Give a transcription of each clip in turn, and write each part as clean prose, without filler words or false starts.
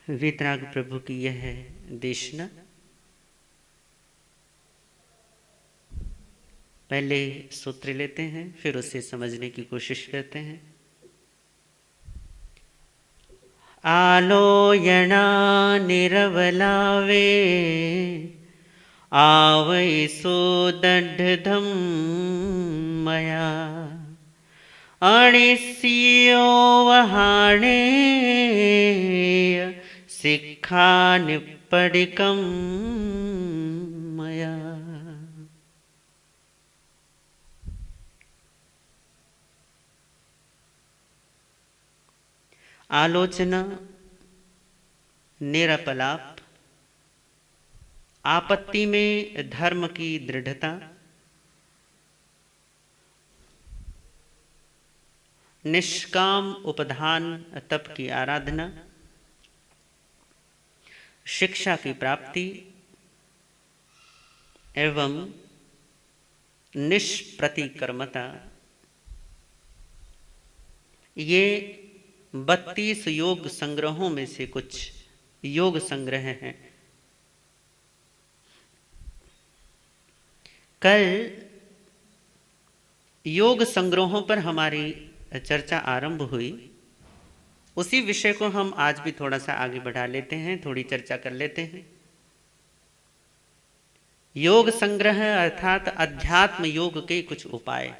वीतराग प्रभु की यह देशना पहले सूत्र लेते हैं, फिर उसे समझने की कोशिश करते हैं। आलोयना निरवलावे आवै सो दंडधम मया अणिसियो वहाणे सिक्खा निपडिकम मया। आलोचना, निरपलाप, आपत्ति में धर्म की दृढ़ता, निष्काम उपधान तप की आराधना, शिक्षा की प्राप्ति एवं निष्प्रतिकर्मता, ये 32 योग संग्रहों में से कुछ योग संग्रह हैं। कल योग संग्रहों पर हमारी चर्चा आरंभ हुई। उसी विषय को हम आज भी थोड़ा सा आगे बढ़ा लेते हैं, थोड़ी चर्चा कर लेते हैं। योग संग्रह अर्थात अध्यात्म योग के कुछ उपाय।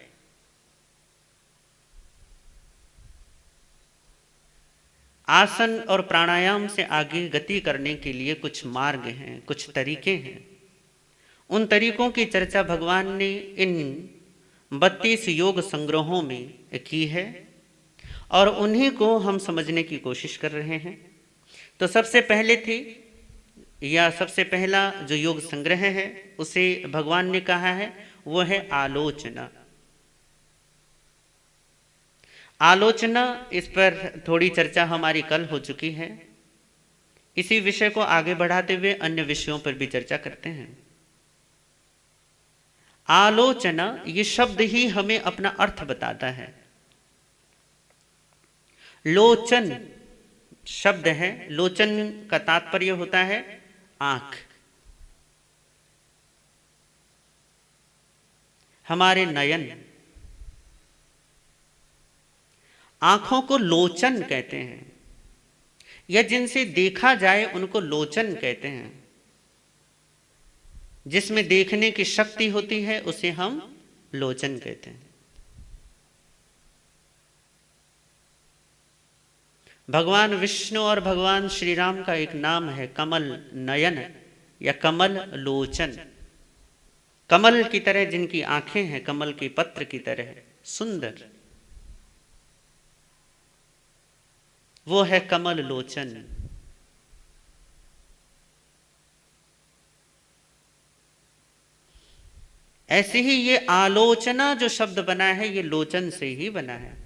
आसन और प्राणायाम से आगे गति करने के लिए कुछ मार्ग हैं, कुछ तरीके हैं। उन तरीकों की चर्चा भगवान ने इन 32 योग संग्रहों में की है और उन्हीं को हम समझने की कोशिश कर रहे हैं। तो सबसे पहला जो योग संग्रह है उसे भगवान ने कहा है वो है आलोचना। आलोचना, इस पर थोड़ी चर्चा हमारी कल हो चुकी है। इसी विषय को आगे बढ़ाते हुए अन्य विषयों पर भी चर्चा करते हैं। आलोचना, ये शब्द ही हमें अपना अर्थ बताता है। लोचन शब्द है, लोचन का तात्पर्य होता है आंख। हमारे नयन, आंखों को लोचन कहते हैं, या जिनसे देखा जाए उनको लोचन कहते हैं। जिसमें देखने की शक्ति होती है उसे हम लोचन कहते हैं। भगवान विष्णु और भगवान श्री राम का एक नाम है कमल नयन या कमल लोचन। कमल की तरह जिनकी आंखें हैं, कमल के पत्र की तरह सुंदर, वो है कमल लोचन। ऐसे ही ये आलोचना जो शब्द बना है ये लोचन से ही बना है।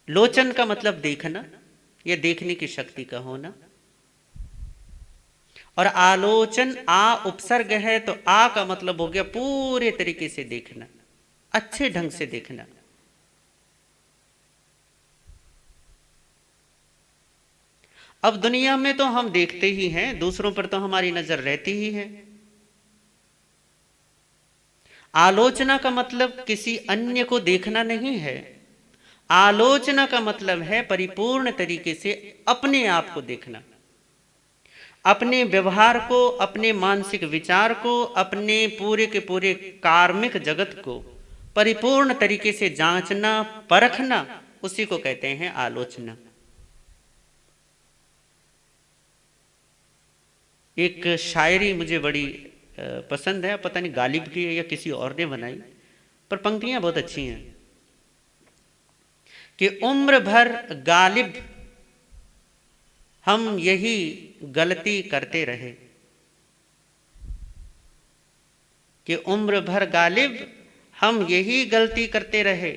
लोचन का मतलब देखना या देखने की शक्ति का होना, और आलोचन आ उपसर्ग है तो आ का मतलब हो गया पूरे तरीके से देखना, अच्छे ढंग से देखना। अब दुनिया में तो हम देखते ही हैं, दूसरों पर तो हमारी नजर रहती ही है। आलोचना का मतलब किसी अन्य को देखना नहीं है। आलोचना का मतलब है परिपूर्ण तरीके से अपने आप को देखना, अपने व्यवहार को, अपने मानसिक विचार को, अपने पूरे के पूरे कार्मिक जगत को परिपूर्ण तरीके से जांचना, परखना, उसी को कहते हैं आलोचना। एक शायरी मुझे बड़ी पसंद है, पता नहीं गालिब की है या किसी और ने बनाई, पर पंक्तियां बहुत अच्छी हैं कि उम्र भर गालिब हम यही गलती करते रहे, कि उम्र भर गालिब हम यही गलती करते रहे,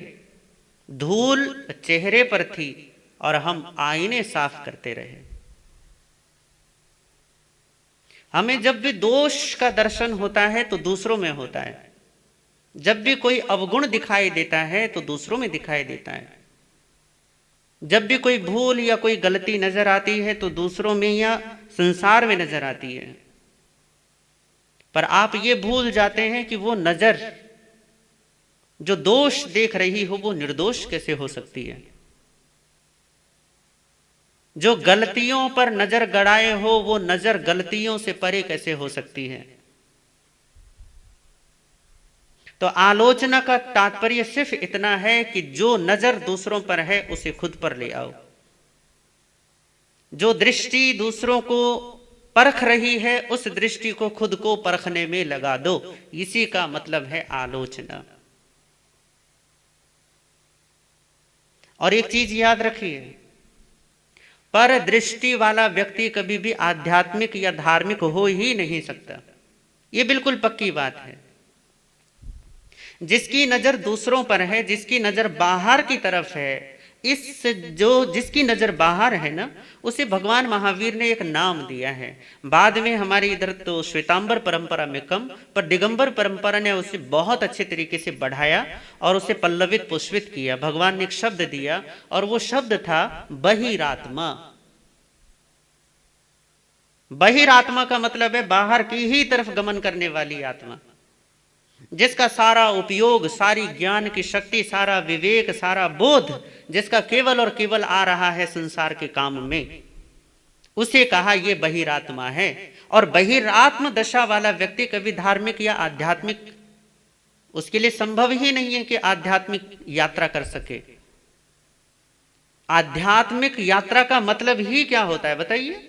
धूल चेहरे पर थी और हम आईने साफ करते रहे। हमें जब भी दोष का दर्शन होता है तो दूसरों में होता है, जब भी कोई अवगुण दिखाई देता है तो दूसरों में दिखाई देता है। जब भी कोई भूल या कोई गलती नजर आती है तो दूसरों में या संसार में नजर आती है, पर आप ये भूल जाते हैं कि वो नजर जो दोष देख रही हो वो निर्दोष कैसे हो सकती है। जो गलतियों पर नजर गड़ाए हो वो नजर गलतियों से परे कैसे हो सकती है। तो आलोचना का तात्पर्य सिर्फ इतना है कि जो नजर दूसरों पर है उसे खुद पर ले आओ। जो दृष्टि दूसरों को परख रही है उस दृष्टि को खुद को परखने में लगा दो। इसी का मतलब है आलोचना। और एक चीज याद रखिए, पर दृष्टि वाला व्यक्ति कभी भी आध्यात्मिक या धार्मिक हो ही नहीं सकता। यह बिल्कुल पक्की बात है। जिसकी नजर दूसरों पर है, जिसकी नजर बाहर की तरफ है, जिसकी नजर बाहर है ना, उसे भगवान महावीर ने एक नाम दिया है। बाद में हमारे इधर तो श्वेतांबर परंपरा में कम, पर दिगंबर परंपरा ने उसे बहुत अच्छे तरीके से बढ़ाया और उसे पल्लवित पुष्पित किया। भगवान ने एक शब्द दिया और वो शब्द था बहिरात्मा। बहिरात्मा का मतलब है बाहर की ही तरफ गमन करने वाली आत्मा, जिसका सारा उपयोग, सारी ज्ञान की शक्ति, सारा विवेक, सारा बोध जिसका केवल और केवल आ रहा है संसार के काम में, उसे कहा यह बहिरात्मा है। और बहिरात्म दशा वाला व्यक्ति कभी धार्मिक या आध्यात्मिक, उसके लिए संभव ही नहीं है कि आध्यात्मिक यात्रा कर सके। आध्यात्मिक यात्रा का मतलब ही क्या होता है बताइए?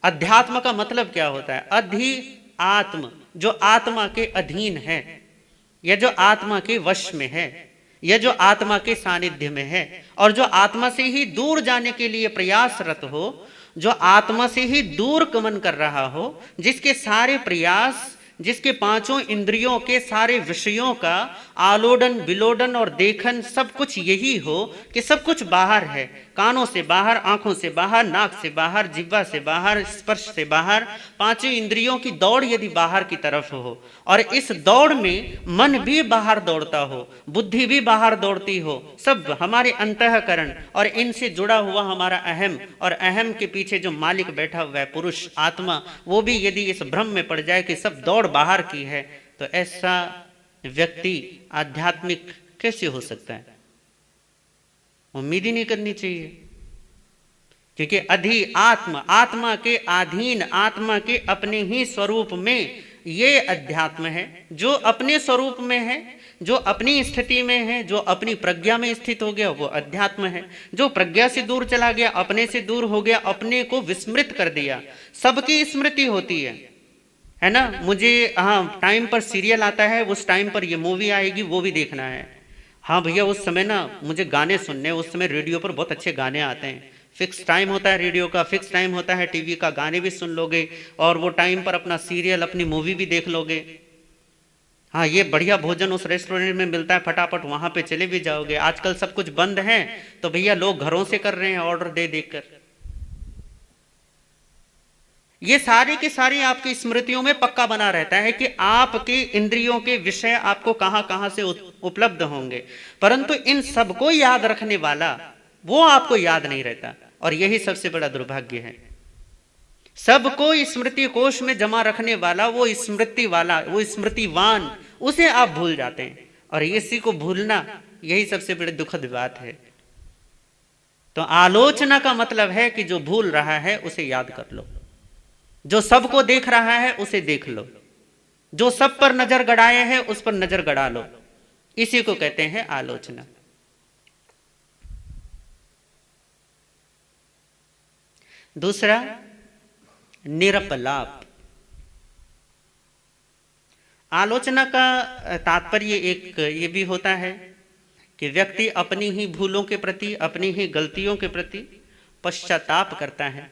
अध्यात्म का मतलब क्या होता है? अधि आत्म, जो आत्मा के अधीन है, या जो आत्मा के वश में है, या जो आत्मा के सानिध्य में है, और जो आत्मा से ही दूर जाने के लिए प्रयासरत हो, जो आत्मा से ही दूर गमन कर रहा हो, जिसके सारे प्रयास, जिसके पांचों इंद्रियों के सारे विषयों का आलोडन विलोडन और देखन सब कुछ यही हो कि सब कुछ बाहर है, कानों से बाहर, आंखों से बाहर, नाक से बाहर, जिह्वा से बाहर, स्पर्श से बाहर, पांचों इंद्रियों की दौड़ यदि बाहर की तरफ हो, और इस दौड़ में मन भी बाहर दौड़ता हो, बुद्धि भी बाहर दौड़ती हो, सब हमारे अंतःकरण और इनसे जुड़ा हुआ हमारा अहम, और अहम के पीछे जो मालिक बैठा हुआ है पुरुष आत्मा, वो भी यदि इस भ्रम में पड़ जाए कि सब दौड़ बाहर की है, तो ऐसा व्यक्ति आध्यात्मिक कैसे हो सकता है? उम्मीद ही नहीं करनी चाहिए। क्योंकि अधि आत्मा, आत्मा के अधीन, आत्मा के अपने ही स्वरूप में ये अध्यात्म है। जो अपने स्वरूप में है, जो अपनी स्थिति में है, जो अपनी प्रज्ञा में स्थित हो गया, वो अध्यात्म है। जो प्रज्ञा से दूर चला गया, अपने से दूर हो गया, अपने को विस्मृत कर दिया। सबकी स्मृति होती है ना? मुझे हाँ टाइम पर सीरियल आता है, उस टाइम पर ये मूवी आएगी, वो भी देखना है। हाँ भैया उस समय ना मुझे गाने सुनने, उस समय रेडियो पर बहुत अच्छे गाने आते हैं, फिक्स टाइम होता है रेडियो का, फिक्स टाइम होता है टीवी का, गाने भी सुन लोगे और वो टाइम पर अपना सीरियल, अपनी मूवी भी देख लोगे। हाँ ये बढ़िया भोजन उस रेस्टोरेंट में मिलता है, फटाफट वहां पे चले भी जाओगे। आजकल सब कुछ बंद है तो भैया लोग घरों से कर रहे हैं ऑर्डर दे देकर। ये सारी की सारी आपकी स्मृतियों में पक्का बना रहता है कि आपके इंद्रियों के विषय आपको कहां कहां से उपलब्ध होंगे, परंतु इन सबको याद रखने वाला वो आपको याद नहीं रहता। और यही सबसे बड़ा दुर्भाग्य है। सबको स्मृति कोश में जमा रखने वाला, वो स्मृति वाला, वो स्मृतिवान, उसे आप भूल जाते हैं। और इसी को भूलना, यही सबसे बड़ी दुखद बात है। तो आलोचना का मतलब है कि जो भूल रहा है उसे याद कर लो, जो सबको देख रहा है उसे देख लो, जो सब पर नजर गड़ाए है उस पर नजर गड़ा लो। इसी को कहते हैं आलोचना। दूसरा, निरपलाप। आलोचना का तात्पर्य एक ये भी होता है कि व्यक्ति अपनी ही भूलों के प्रति, अपनी ही गलतियों के प्रति पश्चाताप करता है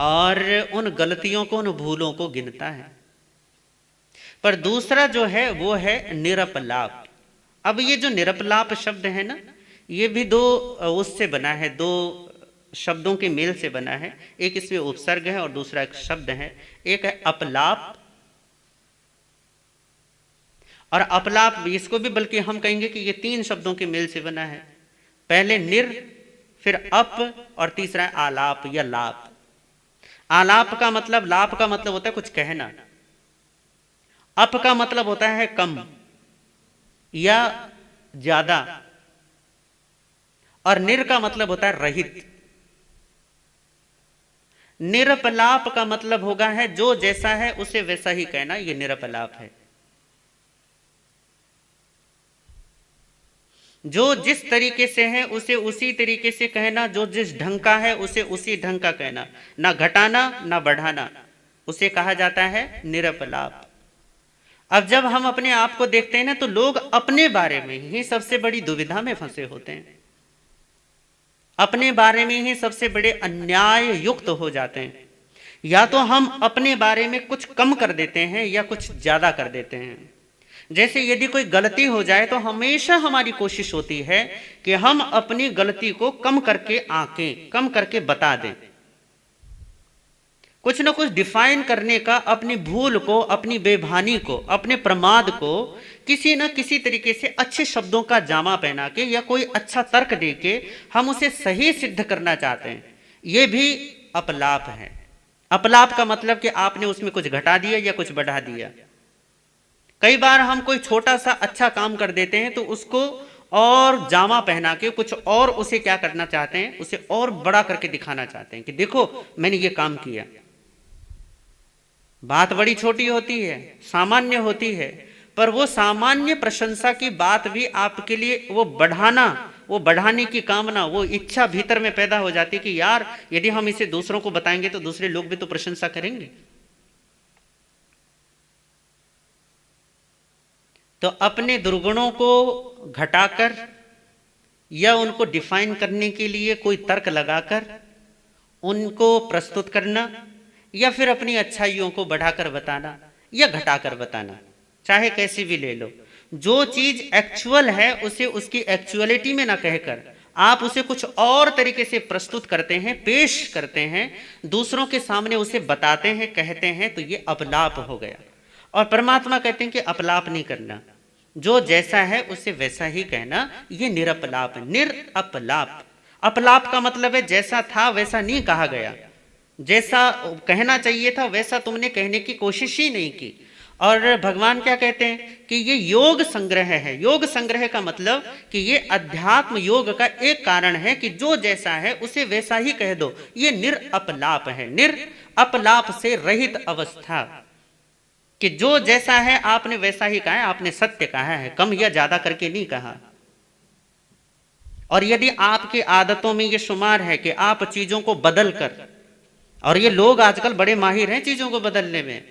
और उन गलतियों को, उन भूलों को गिनता है। पर दूसरा जो है वो है निरपलाप। अब ये जो निरपलाप शब्द है ना, ये भी दो उससे बना है, दो शब्दों के मेल से बना है। एक इसमें उपसर्ग है और दूसरा एक शब्द है। एक है अपलाप, और अपलाप इसको भी बल्कि हम कहेंगे कि ये तीन शब्दों के मेल से बना है। पहले निर, फिर अप, और तीसरा है आलाप या लाप। आलाप का मतलब, लाप का मतलब होता है कुछ कहना, अप का मतलब होता है कम या ज्यादा, और निर का मतलब होता है रहित। निरपलाप का मतलब होगा है जो जैसा है उसे वैसा ही कहना, ये निरपलाप है। जो जिस तरीके से है उसे उसी तरीके से कहना, जो जिस ढंग का है उसे उसी ढंग का कहना, ना घटाना ना बढ़ाना, उसे कहा जाता है निरपलाप। अब जब हम अपने आप को देखते हैं ना, तो लोग अपने बारे में ही सबसे बड़ी दुविधा में फंसे होते हैं, अपने बारे में ही सबसे बड़े अन्याय युक्त हो जाते हैं। या तो हम अपने बारे में कुछ कम कर देते हैं या कुछ ज्यादा कर देते हैं। जैसे यदि कोई गलती हो जाए तो हमेशा हमारी कोशिश होती है कि हम अपनी गलती को कम करके आंकें, कम करके बता दें, कुछ न कुछ डिफाइन करने का, अपनी भूल को, अपनी बेभानी को, अपने प्रमाद को किसी न किसी तरीके से अच्छे शब्दों का जामा पहना के या कोई अच्छा तर्क दे के हम उसे सही सिद्ध करना चाहते हैं। यह भी अपलाप है। अपलाप का मतलब कि आपने उसमें कुछ घटा दिया या कुछ बढ़ा दिया। कई बार हम कोई छोटा सा अच्छा काम कर देते हैं तो उसको और जामा पहना के कुछ और उसे क्या करना चाहते हैं, उसे और बड़ा करके दिखाना चाहते हैं कि देखो मैंने ये काम किया। बात बड़ी छोटी होती है, सामान्य होती है, पर वो सामान्य प्रशंसा की बात भी आपके लिए वो बढ़ाने की कामना, वो इच्छा भीतर में पैदा हो जाती है कि यार यदि हम इसे दूसरों को बताएंगे तो दूसरे लोग भी तो प्रशंसा करेंगे। तो अपने दुर्गुणों को घटाकर या उनको डिफाइन करने के लिए कोई तर्क लगाकर उनको प्रस्तुत करना, या फिर अपनी अच्छाइयों को बढ़ाकर बताना या घटाकर बताना, चाहे कैसी भी ले लो। जो चीज एक्चुअल है उसे उसकी एक्चुअलिटी में ना कहकर आप उसे कुछ और तरीके से प्रस्तुत करते हैं, पेश करते हैं, दूसरों के सामने उसे बताते हैं, कहते हैं, तो ये अपलाप हो गया। और परमात्मा कहते हैं कि अपलाप नहीं करना, जो जैसा है उसे वैसा ही कहना, ये निरपलाप है। निरअपलाप, अपलाप का मतलब है जैसा था वैसा नहीं कहा गया, जैसा कहना चाहिए था वैसा तुमने कहने की कोशिश ही नहीं की। और भगवान क्या कहते हैं कि ये योग संग्रह है। योग संग्रह का मतलब कि ये अध्यात्म योग का एक कारण है कि जो जैसा है उसे वैसा ही कह दो। ये निरअपलाप है, निरअपलाप से रहित अवस्था, कि जो जैसा है आपने वैसा ही कहा है, आपने सत्य कहा है, कम या ज्यादा करके नहीं कहा। और यदि आपकी आदतों में ये शुमार है कि आप चीजों को बदल कर, और ये लोग आजकल बड़े माहिर हैं चीजों को बदलने में,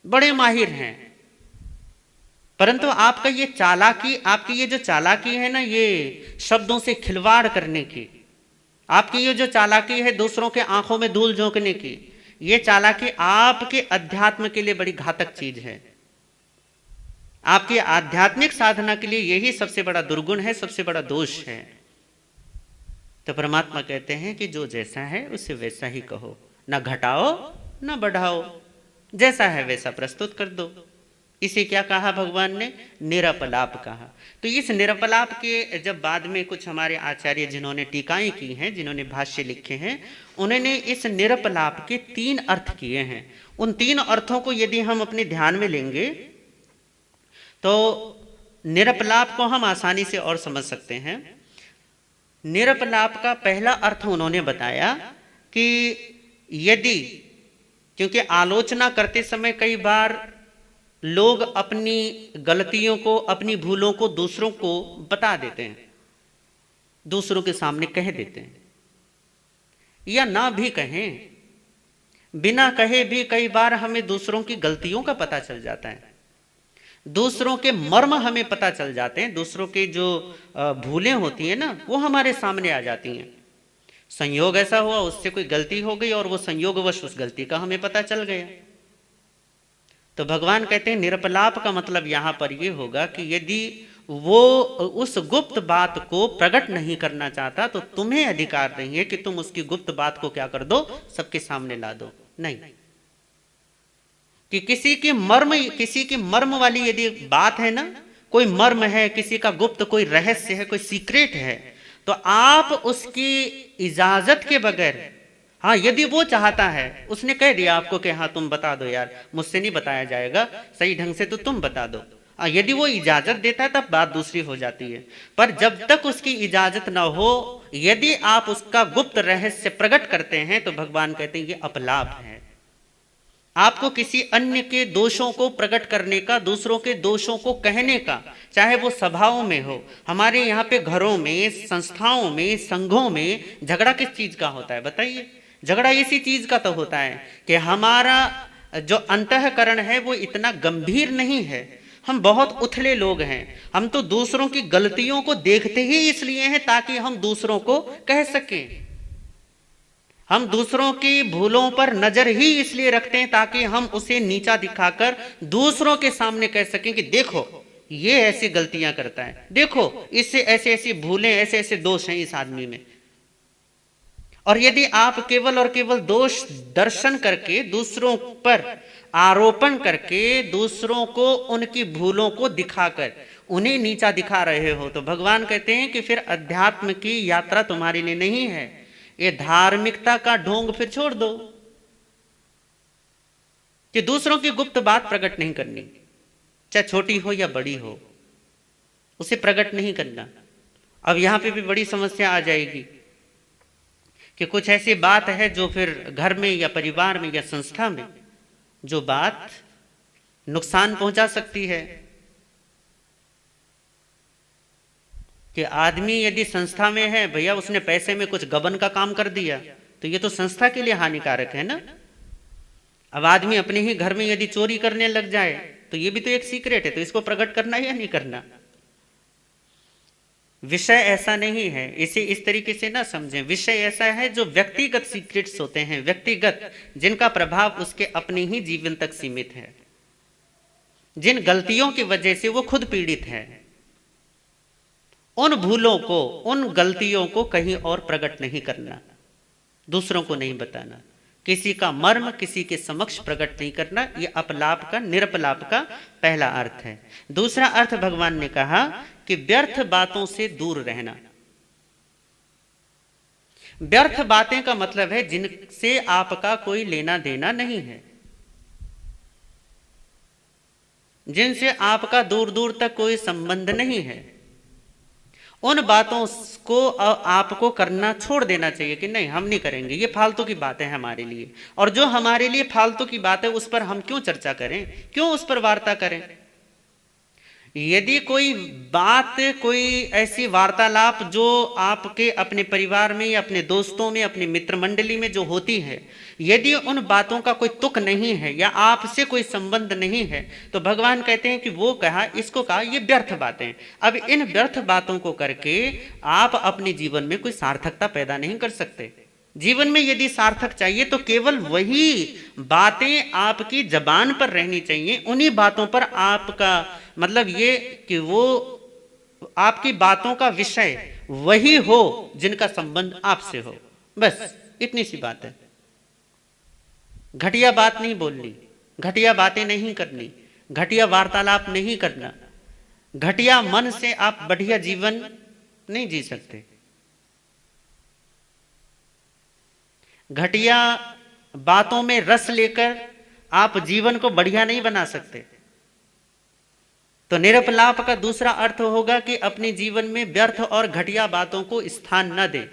बड़े माहिर हैं, परंतु आपका ये चालाकी, आपकी ये जो चालाकी है ना, ये शब्दों से खिलवाड़ करने की, आपकी ये जो चालाकी है दूसरों के आंखों में धूल झोंकने की, ये चालाकी आपके अध्यात्म के लिए बड़ी घातक चीज है। आपकी आध्यात्मिक साधना के लिए यही सबसे बड़ा दुर्गुण है, सबसे बड़ा दोष है। तो परमात्मा कहते हैं कि जो जैसा है उसे वैसा ही कहो, ना घटाओ ना बढ़ाओ, जैसा है वैसा प्रस्तुत कर दो। इसे क्या कहा भगवान ने? निरपलाप कहा। तो इस निरपलाप के जब बाद में कुछ हमारे आचार्य जिन्होंने टीकाएं की हैं, जिन्होंने भाष्य लिखे हैं, उन्होंने इस निरपलाप के 3 अर्थ किए हैं। उन 3 अर्थों को यदि हम अपने ध्यान में लेंगे तो निरपलाप को हम आसानी से और समझ सकते हैं। निरपलाप का पहला अर्थ उन्होंने बताया कि यदि, क्योंकि आलोचना करते समय कई बार लोग अपनी गलतियों को, अपनी भूलों को दूसरों को बता देते हैं, दूसरों के सामने कह देते हैं, या ना भी कहें, बिना कहे भी कई बार हमें दूसरों की गलतियों का पता चल जाता है, दूसरों के मर्म हमें पता चल जाते हैं, दूसरों की जो भूलें होती हैं ना वो हमारे सामने आ जाती हैं। संयोग ऐसा हुआ, उससे कोई गलती हो गई और वो संयोगवश उस गलती का हमें पता चल गया। तो भगवान कहते हैं निरपलाप का मतलब यहां पर ये होगा कि यदि वो उस गुप्त बात को प्रकट नहीं करना चाहता तो तुम्हें अधिकार नहीं है कि तुम उसकी गुप्त बात को क्या कर दो, सबके सामने ला दो। नहीं, कि किसी की मर्म वाली यदि बात है ना, कोई मर्म है, किसी का गुप्त कोई रहस्य है, कोई सीक्रेट है, तो आप उसकी इजाजत के बगैर, हाँ यदि वो चाहता है, उसने कह दिया आपको कि हाँ तुम बता दो यार, मुझसे नहीं बताया जाएगा सही ढंग से, तो तुम बता दो, यदि वो इजाजत देता है तब बात दूसरी हो जाती है। पर जब तक उसकी इजाजत ना हो, यदि आप उसका गुप्त रहस्य प्रकट करते हैं तो भगवान कहते हैं ये अपलाप है। आपको किसी अन्य के दोषों को प्रकट करने का, दूसरों के दोषों को कहने का, चाहे वो सभाओं में हो, हमारे यहाँ पे घरों में, संस्थाओं में, संघों में झगड़ा किस चीज का होता है बताइए? झगड़ा इसी चीज का तो होता है कि हमारा जो अंतःकरण है वो इतना गंभीर नहीं है, हम बहुत उथले लोग हैं, हम तो दूसरों की गलतियों को देखते ही इसलिए हैं ताकि हम दूसरों को कह सकें, हम दूसरों की भूलों पर नजर ही इसलिए रखते हैं ताकि हम उसे नीचा दिखाकर दूसरों के सामने कह सकें कि देखो ये ऐसी गलतियां करता है, देखो इससे ऐसे ऐसी भूलें, ऐसे ऐसे दोष हैं इस आदमी में। और यदि आप केवल और केवल दोष दर्शन करके, दूसरों पर आरोपण करके, दूसरों को उनकी भूलों को दिखाकर उन्हें नीचा दिखा रहे हो, तो भगवान कहते हैं कि फिर अध्यात्म की यात्रा तुम्हारे लिए नहीं है, ये धार्मिकता का ढोंग फिर छोड़ दो कि दूसरों की गुप्त बात प्रकट नहीं करनी, चाहे छोटी हो या बड़ी हो, उसे प्रकट नहीं करना। अब यहां पे भी बड़ी समस्या आ जाएगी कि कुछ ऐसी बात है जो फिर घर में या परिवार में या संस्था में जो बात नुकसान पहुंचा सकती है, कि आदमी यदि संस्था में है, भैया उसने पैसे में कुछ गबन का काम कर दिया तो ये तो संस्था के लिए हानिकारक है ना। अब आदमी अपने ही घर में यदि चोरी करने लग जाए तो ये भी तो एक सीक्रेट है, तो इसको प्रकट करना है या नहीं करना? विषय ऐसा नहीं है, इसे इस तरीके से ना समझें। विषय ऐसा है जो व्यक्तिगत सीक्रेट्स होते हैं, व्यक्तिगत, जिनका प्रभाव उसके अपने ही जीवन तक सीमित है, जिन गलतियों की वजह से वो खुद पीड़ित है, उन भूलों को, उन गलतियों को कहीं और प्रकट नहीं करना, दूसरों को नहीं बताना, किसी का मर्म किसी के समक्ष प्रकट नहीं करना। यह अपलाप का, निरपलाप का पहला अर्थ है। दूसरा अर्थ भगवान ने कहा कि व्यर्थ बातों से दूर रहना। व्यर्थ बातें का मतलब है जिनसे आपका कोई लेना देना नहीं है, जिनसे आपका दूर दूर तक कोई संबंध नहीं है, उन बातों को आपको करना छोड़ देना चाहिए कि नहीं हम नहीं करेंगे, ये फालतू की बातें हैं हमारे लिए, और जो हमारे लिए फालतू की बात है उस पर हम क्यों चर्चा करें, क्यों उस पर वार्ता करें। यदि कोई बात, कोई ऐसी वार्तालाप जो आपके अपने परिवार में या अपने दोस्तों में, अपनी मित्र मंडली में जो होती है, यदि उन बातों का कोई तुक नहीं है या आपसे कोई संबंध नहीं है, तो भगवान कहते हैं कि वो कहा, इसको कहा ये व्यर्थ बातें। अब इन व्यर्थ बातों को करके आप अपने जीवन में कोई सार्थकता पैदा नहीं कर सकते। जीवन में यदि सार्थक चाहिए तो केवल वही बातें आपकी जबान पर रहनी चाहिए, उन्हीं बातों पर आपका मतलब ये कि वो आपकी बातों का विषय वही हो जिनका संबंध आपसे हो, बस इतनी सी बात है। घटिया बात नहीं बोलनी, घटिया बातें नहीं करनी, घटिया वार्तालाप नहीं करना, घटिया मन से आप बढ़िया जीवन नहीं जी सकते। घटिया बातों में रस लेकर आप जीवन को बढ़िया नहीं बना सकते। तो निरपलाप का दूसरा अर्थ होगा कि अपने जीवन में व्यर्थ और घटिया बातों को स्थान न दे।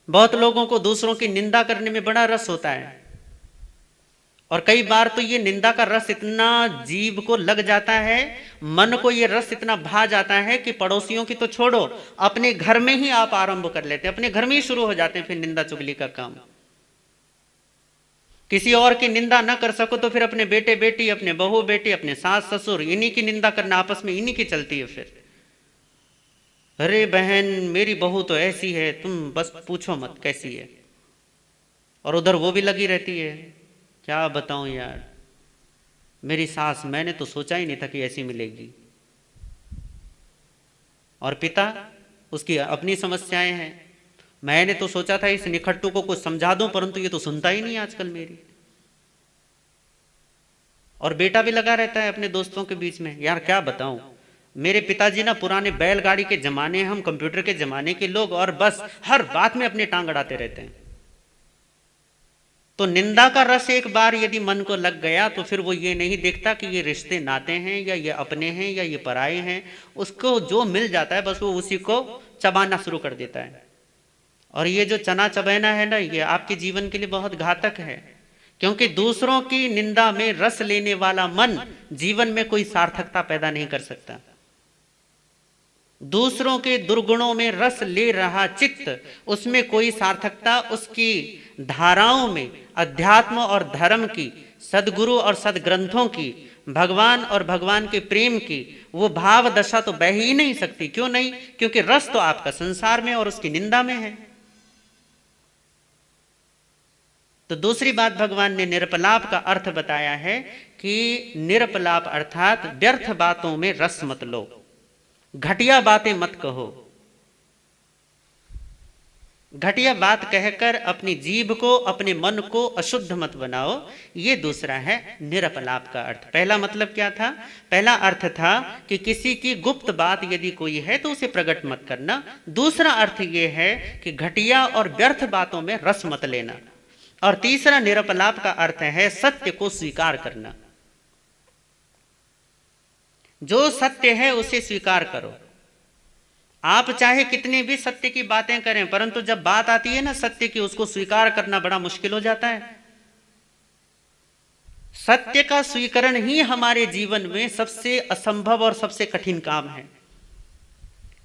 बहुत लोगों को दूसरों की निंदा करने में बड़ा रस होता है, और कई बार तो ये निंदा का रस इतना जीभ को लग जाता है, मन को ये रस इतना भा जाता है कि पड़ोसियों की तो छोड़ो, अपने घर में ही आप आरंभ कर लेते हैं, अपने घर में ही शुरू हो जाते हैं फिर निंदा चुगली का काम। किसी और की निंदा न कर सको तो फिर अपने बेटे बेटी, अपने बहू बेटी, अपने सास ससुर, इन्हीं की निंदा करना, आपस में इन्हीं की चलती है। फिर अरे बहन मेरी बहू तो ऐसी है, तुम बस पूछो मत कैसी है, और उधर वो भी लगी रहती है, क्या बताऊं यार मेरी सास, मैंने तो सोचा ही नहीं था कि ऐसी मिलेगी। और पिता, उसकी अपनी समस्याएं हैं, मैंने तो सोचा था इस निखट्टू को कुछ समझा दूं, परंतु ये तो सुनता ही नहीं आजकल मेरी। और बेटा भी लगा रहता है अपने दोस्तों के बीच में, यार क्या बताऊं, मेरे पिताजी ना पुराने बैलगाड़ी के जमाने, हम कंप्यूटर के जमाने के लोग, और बस हर बात में अपनी टांग अड़ाते रहते हैं। तो निंदा का रस एक बार यदि मन को लग गया तो फिर वो ये नहीं देखता कि ये रिश्ते नाते हैं या ये अपने हैं या ये पराए हैं, उसको जो मिल जाता है बस वो उसी को चबाना शुरू कर देता है। और ये जो चना चबैना है ना, ये आपके जीवन के लिए बहुत घातक है, क्योंकि दूसरों की निंदा में रस लेने वाला मन जीवन में कोई सार्थकता पैदा नहीं कर सकता। दूसरों के दुर्गुणों में रस ले रहा चित्त, उसमें कोई सार्थकता, उसकी धाराओं में अध्यात्म और धर्म की, सदगुरु और सदग्रंथों की, भगवान और भगवान के प्रेम की वो भाव दशा तो बह ही नहीं सकती। क्यों नहीं? क्योंकि रस तो आपका संसार में और उसकी निंदा में है। तो दूसरी बात भगवान ने निरपलाप का अर्थ बताया है कि निरपलाप अर्थात व्यर्थ बातों में रस मत लो, घटिया बातें मत कहो। घटिया बात कहकर अपनी जीभ को, अपने मन को अशुद्ध मत बनाओ। ये दूसरा है निरपलाप का अर्थ। पहला मतलब क्या था? पहला अर्थ था कि किसी की गुप्त बात यदि कोई है तो उसे प्रकट मत करना। दूसरा अर्थ ये है कि घटिया और व्यर्थ बातों में रस मत लेना। और तीसरा निरपलाप का अर्थ है सत्य को स्वीकार करना। जो सत्य है उसे स्वीकार करो। आप चाहे कितनी भी सत्य की बातें करें, परंतु जब बात आती है ना सत्य की, उसको स्वीकार करना बड़ा मुश्किल हो जाता है। सत्य का स्वीकरण ही हमारे जीवन में सबसे असंभव और सबसे कठिन काम है।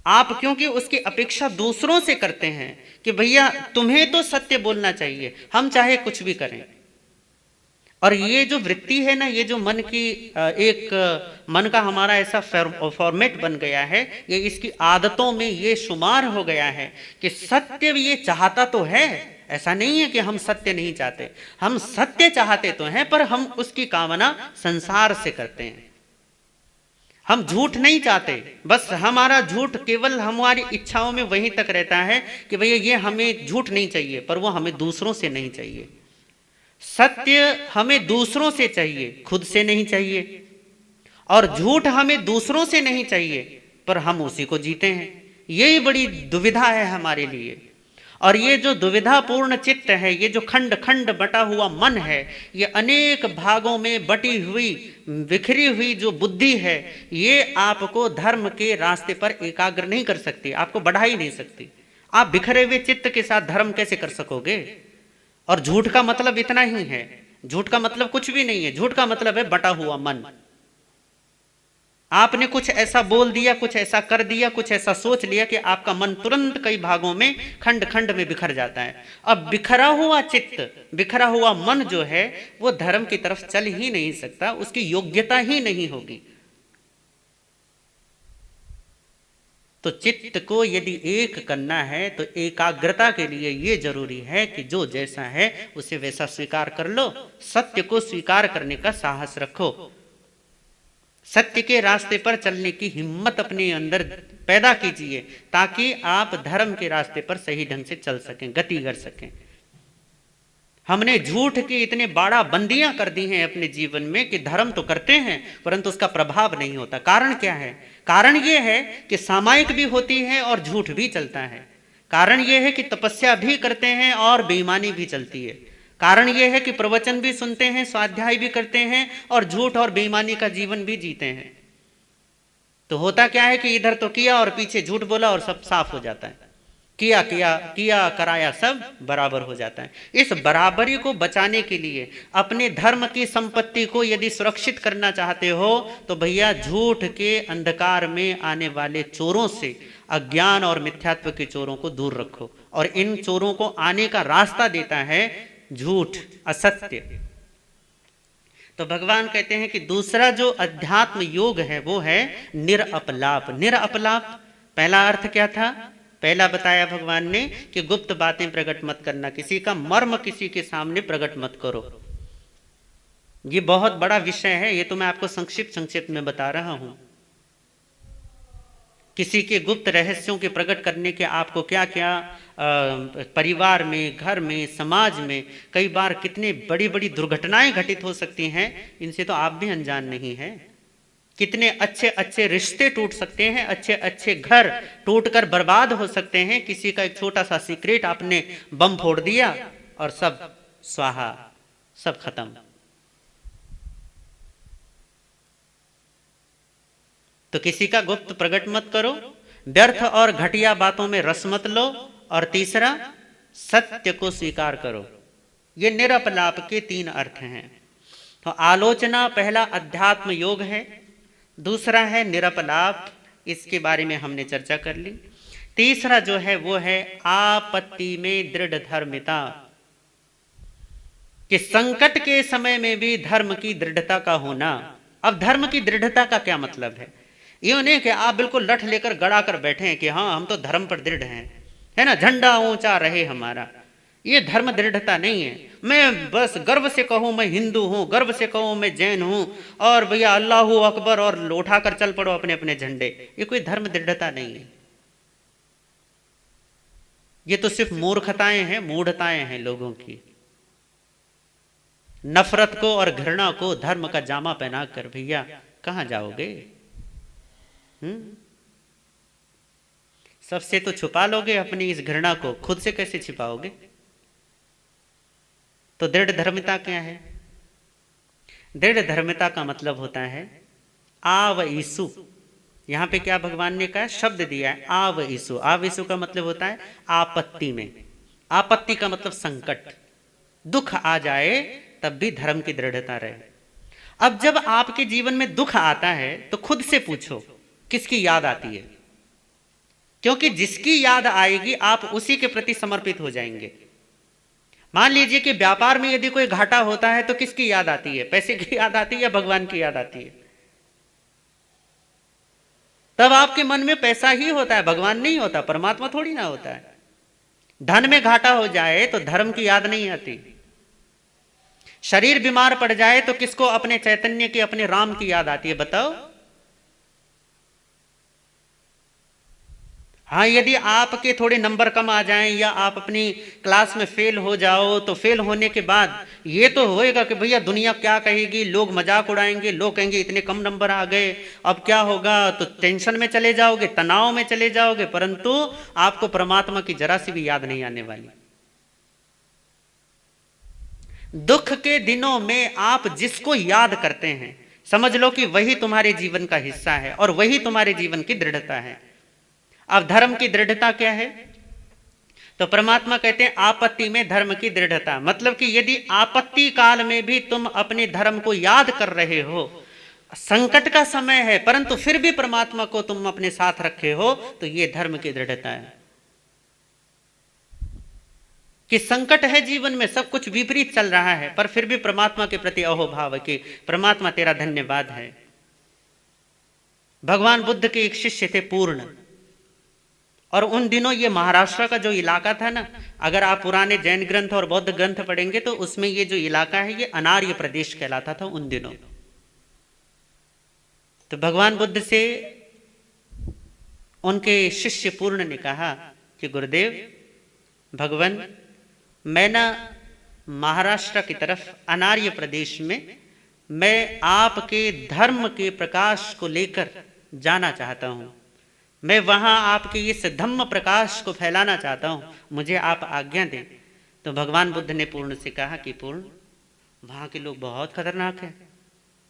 आप क्योंकि उसकी अपेक्षा दूसरों से करते हैं कि भैया तुम्हें तो सत्य बोलना चाहिए, हम चाहे कुछ भी करें। और ये जो वृत्ति है ना, ये जो मन की एक मन का हमारा ऐसा फॉर्मेट बन गया है, ये इसकी आदतों में ये शुमार हो गया है कि सत्य ये चाहता तो है, ऐसा नहीं है कि हम सत्य नहीं चाहते, हम सत्य चाहते तो हैं, पर हम उसकी कामना संसार से करते हैं। हम झूठ नहीं चाहते, बस हमारा झूठ केवल हमारी इच्छाओं में वहीं तक रहता है कि भैया ये हमें झूठ नहीं चाहिए, पर वो हमें दूसरों से नहीं चाहिए। सत्य हमें दूसरों से चाहिए, खुद से नहीं चाहिए। और झूठ हमें दूसरों से नहीं चाहिए, पर हम उसी को जीते हैं। यही बड़ी दुविधा है हमारे लिए। और ये जो दुविधापूर्ण चित्त है, ये जो खंड खंड बटा हुआ मन है, ये अनेक भागों में बटी हुई बिखरी हुई जो बुद्धि है, ये आपको धर्म के रास्ते पर एकाग्र नहीं कर सकती, आपको बढ़ा ही नहीं सकती। आप बिखरे हुए चित्त के साथ धर्म कैसे कर सकोगे? और झूठ का मतलब इतना ही है, झूठ का मतलब कुछ भी नहीं है। झूठ का मतलब है बटा हुआ मन। आपने कुछ ऐसा बोल दिया, कुछ ऐसा कर दिया, कुछ ऐसा सोच लिया कि आपका मन तुरंत कई भागों में खंड खंड में बिखर जाता है। अब बिखरा हुआ चित्त, बिखरा हुआ मन जो है वो धर्म की तरफ चल ही नहीं सकता, उसकी योग्यता ही नहीं होगी। तो चित्त को यदि एक करना है तो एकाग्रता के लिए ये जरूरी है कि जो जैसा है उसे वैसा स्वीकार कर लो। सत्य को स्वीकार करने का साहस रखो। सत्य के रास्ते पर चलने की हिम्मत अपने अंदर पैदा कीजिए, ताकि आप धर्म के रास्ते पर सही ढंग से चल सकें, गति कर सकें। हमने झूठ की इतने बाड़ा बंदियां कर दी हैं अपने जीवन में कि धर्म तो करते हैं परंतु उसका प्रभाव नहीं होता। कारण क्या है? कारण यह है कि सामायिक भी होती है और झूठ भी चलता है। कारण यह है कि तपस्या भी करते हैं और बेईमानी भी चलती है। कारण यह है कि प्रवचन भी सुनते हैं, स्वाध्याय भी करते हैं और झूठ और बेईमानी का जीवन भी जीते हैं। तो होता क्या है कि इधर तो किया और पीछे झूठ बोला और सब साफ हो जाता है। किया किया किया कराया सब बराबर हो जाता है। इस बराबरी को बचाने के लिए, अपने धर्म की संपत्ति को यदि सुरक्षित करना चाहते हो तो भैया झूठ के अंधकार में आने वाले चोरों से, अज्ञान और मिथ्यात्व के चोरों को दूर रखो। और इन चोरों को आने का रास्ता देता है झूठ, असत्य। तो भगवान कहते हैं कि दूसरा जो अध्यात्म योग है वो है निरअपलाप। निरअपलाप पहला अर्थ क्या था? पहला बताया भगवान ने कि गुप्त बातें प्रकट मत करना, किसी का मर्म किसी के सामने प्रकट मत करो। ये बहुत बड़ा विषय है, ये तो मैं आपको संक्षिप्त में बता रहा हूं। किसी के गुप्त रहस्यों के प्रकट करने के आपको क्या क्या परिवार में, घर में, समाज में कई बार कितने बड़ी बड़ी दुर्घटनाएं घटित हो सकती हैं, इनसे तो आप भी अनजान नहीं हैं। कितने अच्छे अच्छे रिश्ते टूट सकते हैं, अच्छे अच्छे घर टूटकर बर्बाद हो सकते हैं। किसी का एक छोटा सा सीक्रेट आपने बम फोड़ दिया और सब स्वाहा, सब खत्म। तो किसी का गुप्त प्रकट मत करो, व्यर्थ और घटिया बातों में रस मत लो, और तीसरा सत्य को स्वीकार करो। ये निरपलाप के 3 अर्थ हैं। तो आलोचना पहला अध्यात्म योग है, दूसरा है निरपलाप, इसके बारे में हमने चर्चा कर ली। तीसरा जो है वो है आपत्ति में दृढ़ धर्मिता, कि संकट के समय में भी धर्म की दृढ़ता का होना। अब धर्म की दृढ़ता का क्या मतलब है? ये नहीं कि आप बिल्कुल लठ लेकर गड़ा कर बैठे हैं कि हाँ हम तो धर्म पर दृढ़ हैं, है ना, झंडा ऊंचा रहे हमारा। ये धर्म दृढ़ता नहीं है। मैं बस गर्व से कहूं मैं हिंदू हूं, गर्व से कहूं मैं जैन हूं, और भैया अल्लाहू अकबर और उठाकर चल पड़ो अपने अपने झंडे, ये कोई धर्म दृढ़ता नहीं है। ये तो सिर्फ मूर्खताएं हैं, मूढ़ताएं हैं लोगों की। नफरत को और घृणा को धर्म का जामा पहनाकर भैया कहां जाओगे? सबसे तो छुपा लोगे अपनी इस घृणा को, खुद से कैसे छिपाओगे? तो दृढ़ धर्मिता क्या है? दृढ़ धर्मिता का मतलब होता है आव ईसु। यहां पे क्या भगवान ने कहा, शब्द दिया है आव ईसु। आव ईसु का मतलब होता है आपत्ति में। आपत्ति का मतलब संकट, दुख आ जाए तब भी धर्म की दृढ़ता रहे। अब जब आपके जीवन में दुख आता है तो खुद से पूछो किसकी याद आती है, क्योंकि जिसकी याद आएगी आप उसी के प्रति समर्पित हो जाएंगे। मान लीजिए कि व्यापार में यदि कोई घाटा होता है तो किसकी याद आती है? पैसे की याद आती है या भगवान की याद आती है? तब आपके मन में पैसा ही होता है, भगवान नहीं होता, परमात्मा थोड़ी ना होता है। धन में घाटा हो जाए तो धर्म की याद नहीं आती। शरीर बीमार पड़ जाए तो किसको? अपने चैतन्य की, अपने राम की याद आती है, बताओ। हाँ, यदि आपके थोड़े नंबर कम आ जाएं या आप अपनी क्लास में फेल हो जाओ तो फेल होने के बाद ये तो होएगा कि भैया दुनिया क्या कहेगी, लोग मजाक उड़ाएंगे, लोग कहेंगे इतने कम नंबर आ गए, अब क्या होगा, तो टेंशन में चले जाओगे, तनाव में चले जाओगे, परंतु आपको परमात्मा की जरा सी भी याद नहीं आने वाली। दुख के दिनों में आप जिसको याद करते हैं समझ लो कि वही तुम्हारे जीवन का हिस्सा है और वही तुम्हारे जीवन की दृढ़ता है। अब धर्म की दृढ़ता क्या है? तो परमात्मा कहते हैं आपत्ति में धर्म की दृढ़ता। मतलब कि यदि आपत्ति काल में भी तुम अपने धर्म को याद कर रहे हो, संकट का समय है परंतु फिर भी परमात्मा को तुम अपने साथ रखे हो, तो ये धर्म की दृढ़ता है। कि संकट है जीवन में, सब कुछ विपरीत चल रहा है, पर फिर भी परमात्मा के प्रति अहोभाव कि परमात्मा तेरा धन्यवाद है। भगवान बुद्ध के एक शिष्य थे पूर्ण, और उन दिनों ये महाराष्ट्र का जो इलाका था ना, अगर आप पुराने जैन ग्रंथ और बौद्ध ग्रंथ पढ़ेंगे तो उसमें ये जो इलाका है ये अनार्य प्रदेश कहलाता था उन दिनों। तो भगवान बुद्ध से उनके शिष्य पूर्ण ने कहा कि गुरुदेव, भगवान, मैं ना महाराष्ट्र की तरफ अनार्य प्रदेश में मैं आपके धर्म के प्रकाश को लेकर जाना चाहता हूं, मैं वहां आपके इस धम्म प्रकाश को फैलाना चाहता हूं, मुझे आप आज्ञा दें। तो भगवान बुद्ध ने पूर्ण से कहा कि पूर्ण, वहां के लोग बहुत खतरनाक हैं,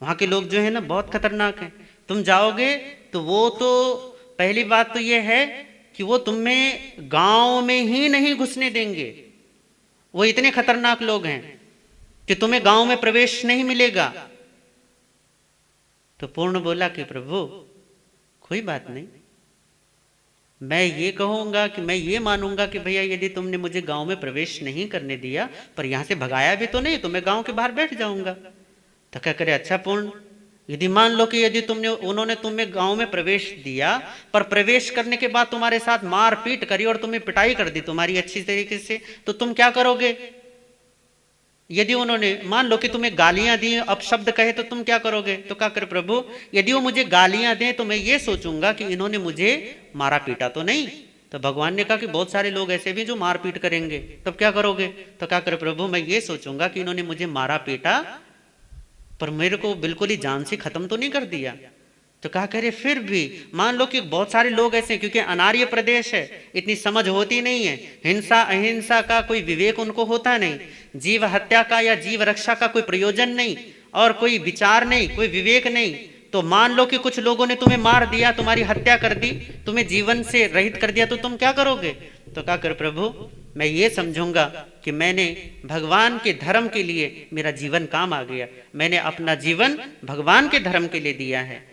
वहां के लोग जो है ना बहुत खतरनाक हैं। तुम जाओगे तो वो तो पहली बात तो ये है कि वो तुम्हें गांव में ही नहीं घुसने देंगे, वो इतने खतरनाक लोग हैं कि तुम्हें गांव में प्रवेश नहीं मिलेगा। तो पूर्ण बोला कि प्रभु कोई बात नहीं, मैं ये कहूंगा कि मैं ये मानूंगा कि भैया यदि तुमने मुझे गांव में प्रवेश नहीं करने दिया पर यहां से भगाया भी तो नहीं, तो मैं गांव के बाहर बैठ जाऊंगा। तो क्या करे, अच्छा पूर्ण, यदि मान लो कि यदि उन्होंने तुम्हें गांव में प्रवेश दिया पर प्रवेश करने के बाद तुम्हारे साथ मारपीट करी और तुम्हें पिटाई कर दी तुम्हारी अच्छी तरीके से, तो तुम क्या करोगे? यदि उन्होंने मान लो कि तुम्हें गालियां दी, अपशब्द कहे, तो तुम क्या करोगे? तो क्या कर प्रभु, यदि वो मुझे गालियां दें तो मैं ये सोचूंगा कि इन्होंने मुझे मारा पीटा तो नहीं। तो भगवान ने कहा कि बहुत सारे लोग ऐसे भी जो मार पीट करेंगे, तब क्या करोगे? तो क्या कर प्रभु, मैं ये सोचूंगा कि इन्होंने मुझे मारा पीटा पर मेरे को बिल्कुल ही जान से खत्म तो नहीं कर दिया। तो कहा करे फिर भी मान लो कि बहुत सारे लोग ऐसे, क्योंकि अनार्य प्रदेश है, इतनी समझ होती नहीं है, हिंसा अहिंसा का कोई विवेक उनको होता नहीं, जीव हत्या का या जीव रक्षा का कोई प्रयोजन नहीं, और कोई विचार नहीं, कोई विवेक नहीं। तो मान लो कि कुछ लोगों ने तुम्हें मार दिया, तुम्हारी हत्या कर दी, तुम्हें जीवन से रहित कर दिया, तो तुम क्या करोगे? तो क्या कर प्रभु, मैं ये समझूंगा कि मैंने भगवान के धर्म के लिए मेरा जीवन काम आ गया, मैंने अपना जीवन भगवान के धर्म के लिए दिया है।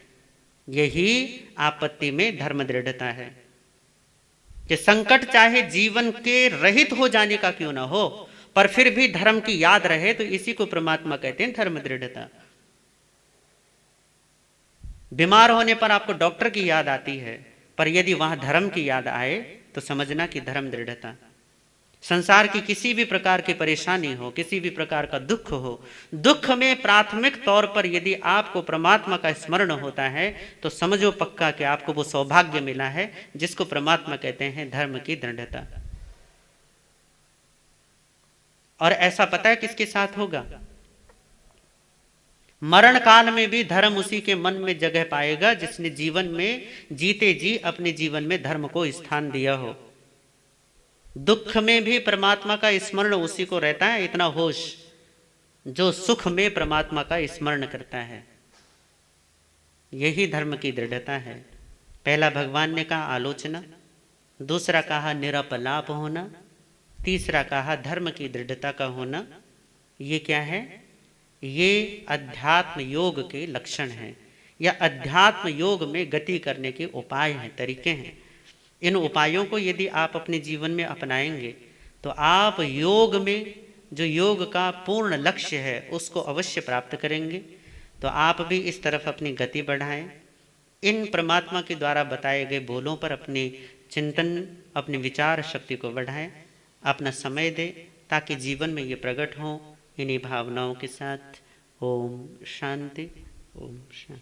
यही आपत्ति में धर्म दृढ़ता है कि संकट चाहे जीवन के रहित हो जाने का क्यों ना हो, पर फिर भी धर्म की याद रहे, तो इसी को परमात्मा कहते हैं धर्म दृढ़ता। बीमार होने पर आपको डॉक्टर की याद आती है, पर यदि वहां धर्म की याद आए तो समझना कि धर्म दृढ़ता। संसार की किसी भी प्रकार की परेशानी हो, किसी भी प्रकार का दुख हो, दुख में प्राथमिक तौर पर यदि आपको परमात्मा का स्मरण होता है तो समझो पक्का कि आपको वो सौभाग्य मिला है जिसको परमात्मा कहते हैं धर्म की दृढ़ता। और ऐसा पता है किसके साथ होगा? मरण काल में भी धर्म उसी के मन में जगह पाएगा जिसने जीवन में जीते जी अपने जीवन में धर्म को स्थान दिया हो। दुख में भी परमात्मा का स्मरण उसी को रहता है, इतना होश जो सुख में परमात्मा का स्मरण करता है। यही धर्म की दृढ़ता है। पहला भगवान ने कहा आलोचना, दूसरा कहा निरपलाप होना, तीसरा कहा धर्म की दृढ़ता का होना। ये क्या है? ये अध्यात्म योग के लक्षण हैं, या अध्यात्म योग में गति करने के उपाय हैं, तरीके हैं। इन उपायों को यदि आप अपने जीवन में अपनाएंगे तो आप योग में, जो योग का पूर्ण लक्ष्य है, उसको अवश्य प्राप्त करेंगे। तो आप भी इस तरफ अपनी गति बढ़ाएं, इन परमात्मा के द्वारा बताए गए बोलों पर अपनी चिंतन, अपनी विचार शक्ति को बढ़ाएं, अपना समय दें ताकि जीवन में ये प्रकट हो। इन्हीं भावनाओं के साथ ओम शांति, ओम शांति।